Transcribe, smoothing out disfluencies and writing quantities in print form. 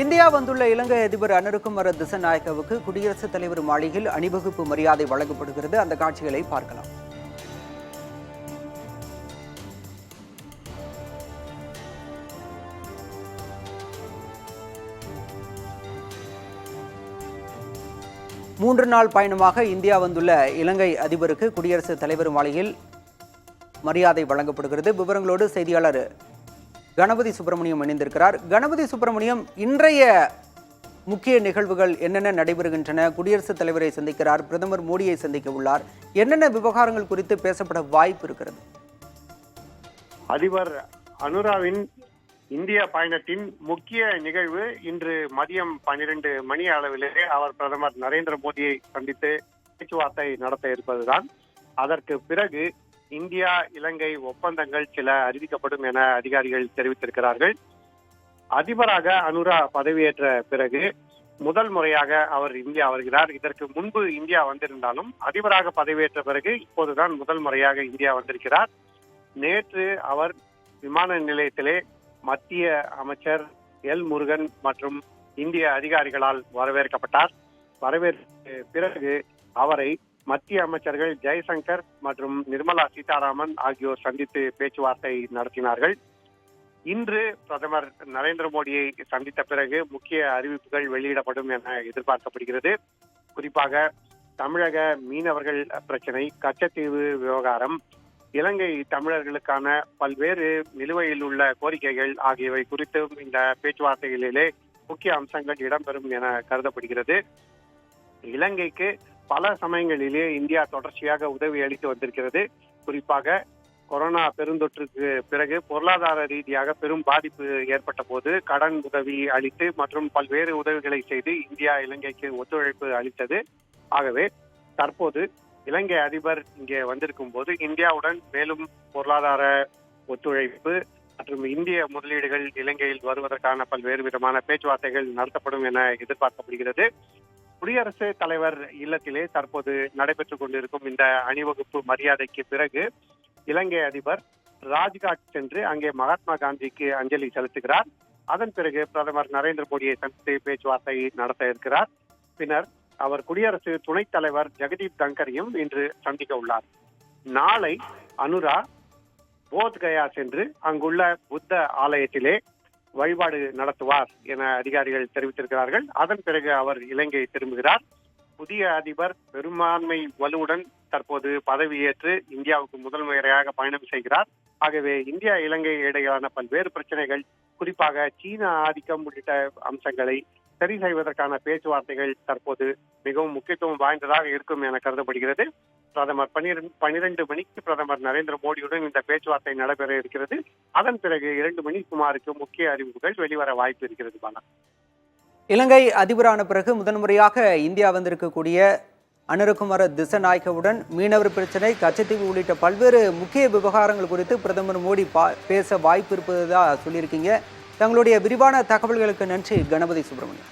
India வந்துள்ள இலங்கை அதிபர் அனுரகுமார திசாநாயக்கவுக்கு குடியரசுத் தலைவர் மாளிகையில் அணிவகுப்பு மரியாதை வழங்கப்படுகிறது. அந்த காட்சிகளை பார்க்கலாம். மூன்று நாள் பயணமாக இந்தியா வந்துள்ள இலங்கை அதிபருக்கு குடியரசுத் தலைவர் மாளிகையில் மரியாதை வழங்கப்படுகிறது. விவரங்களோடு செய்தியாளர் கணபதி சுப்பிரமணியம் இணைந்திருக்கிறார். கணபதி சுப்பிரமணியம், இன்றைய முக்கிய நிகழ்வுகள் என்னென்ன நடைபெறுகின்றன? குடியரசுத் தலைவரை சந்திக்கிறார், பிரதமர் மோடியை சந்திக்க உள்ளார். என்னென்ன விவகாரங்கள் குறித்து பேசப்பட வாய்ப்பு இருக்கிறது? அதிபர் அனுராவின் இந்திய பயணத்தின் முக்கிய நிகழ்வு இன்று மதியம் 12 மணி அளவிலே அவர் பிரதமர் நரேந்திர மோடியை சந்தித்து பேச்சுவார்த்தை நடத்த இருப்பதுதான். அதற்கு பிறகு இந்தியா இலங்கை ஒப்பந்தங்கள் சில அறிவிக்கப்படும் என அதிகாரிகள் தெரிவித்திருக்கிறார்கள். அதிபராக அனுரா பதவியேற்ற பிறகு முதல் முறையாக அவர் இந்தியா வருகிறார். இதற்கு முன்பு இந்தியா வந்திருந்தாலும் அதிபராக பதவியேற்ற பிறகு இப்போதுதான் முதல் முறையாக இந்தியா வந்திருக்கிறார். நேற்று அவர் விமான நிலையத்திலே மத்திய அமைச்சர் எல் முருகன் மற்றும் இந்திய அதிகாரிகளால் வரவேற்கப்பட்டார். வரவேற்ற பிறகு அவரை மத்திய அமைச்சர்கள் ஜெய்சங்கர் மற்றும் நிர்மலா சீதாராமன் ஆகியோர் சந்தித்து பேச்சுவார்த்தை நடத்தினார்கள். இன்று பிரதமர் நரேந்திர மோடியை சந்தித்த பிறகு முக்கிய அறிவிப்புகள் வெளியிடப்படும் என எதிர்பார்க்கப்படுகிறது. குறிப்பாக தமிழக மீனவர்கள் பிரச்சனை, கச்சத்தீவு விவகாரம், இலங்கை தமிழர்களுக்கான பல்வேறு நிலுவையில் உள்ள கோரிக்கைகள் ஆகியவை குறித்தும் இந்த பேச்சுவார்த்தைகளிலே முக்கிய அம்சங்கள் இடம்பெறும் என கருதப்படுகிறது. இலங்கைக்கு பல சமயங்களிலே இந்தியா தொடர்ச்சியாக உதவி அளித்து வந்திருக்கிறது. குறிப்பாக கொரோனா பெருந்தொற்றுக்கு பிறகு பொருளாதார ரீதியாக பெரும் பாதிப்பு ஏற்பட்ட போது கடன் உதவி அளித்து மற்றும் பல்வேறு உதவிகளை செய்து இந்தியா இலங்கைக்கு ஒத்துழைப்பு அளித்தது. ஆகவே தற்போது இலங்கை அதிபர் இங்கே வந்திருக்கும் போது இந்தியாவுடன் மேலும் பொருளாதார ஒத்துழைப்பு மற்றும் இந்திய முதலீடுகள் இலங்கையில் வருவதற்கான பல்வேறு விதமான பேச்சுவார்த்தைகள் நடத்தப்படும் என எதிர்பார்க்கப்படுகிறது. குடியரசுத் தலைவர் இல்லத்திலே தற்போது நடைபெற்றுக் கொண்டிருக்கும் இந்த அணிவகுப்பு மரியாதைக்கு பிறகு இலங்கை அதிபர் ராஜ்காட் சென்று அங்கே மகாத்மா காந்திக்கு அஞ்சலி செலுத்துகிறார். அதன் பிறகு பிரதமர் நரேந்திர மோடியை சந்தித்து பேச்சுவார்த்தை நடத்த இருக்கிறார். பின்னர் அவர் குடியரசு துணைத் தலைவர் ஜெகதீப் தங்கரையும் இன்று சந்திக்க உள்ளார். நாளை அனுரா போத்கயா சென்று அங்குள்ள புத்த ஆலயத்திலே வழிபாடு நடத்துவார் என அதிகாரிகள் தெரிவித்திருக்கிறார்கள். அதன் பிறகு அவர் இலங்கை திரும்புகிறார். புதிய அதிபர் பெரும்பான்மை வலுவுடன் தற்போது பதவியேற்று இந்தியாவுக்கு முதல் முறையாக பயணம் செய்கிறார். ஆகவே இந்தியா இலங்கை இடையிலான பல்வேறு பிரச்சனைகள், குறிப்பாக சீன ஆதிக்கம் உள்ளிட்ட அம்சங்களை சரி செய்வதற்கான பேச்சுவார்த்தைகள் தற்போது மிகவும் முக்கியத்துவம் வாய்ந்ததாக இருக்கும் என கருதப்படுகிறது. பிரதமர் 12 மணிக்கு பிரதமர் நரேந்திர மோடியுடன் இந்த பேச்சுவார்த்தை நடைபெற இருக்கிறது. அதன் பிறகு 2 மணி சுமாருக்கு முக்கிய அறிவிப்புகள் வெளிவர வாய்ப்பு இருக்கிறது. பாலா, இலங்கை அதிபரான பிறகு முதன்முறையாக இந்தியா வந்திருக்கக்கூடிய அனுரகுமார திசாநாயக்கவுடன் மீனவர் பிரச்சனை, கச்சத்தீவு உள்ளிட்ட பல்வேறு முக்கிய விவகாரங்கள் குறித்து பிரதமர் மோடி பேச வாய்ப்பு இருப்பதா சொல்லியிருக்கீங்க. தங்களுடைய விரிவான தகவல்களுக்கு நன்றி கணபதி சுப்பிரமணியம்.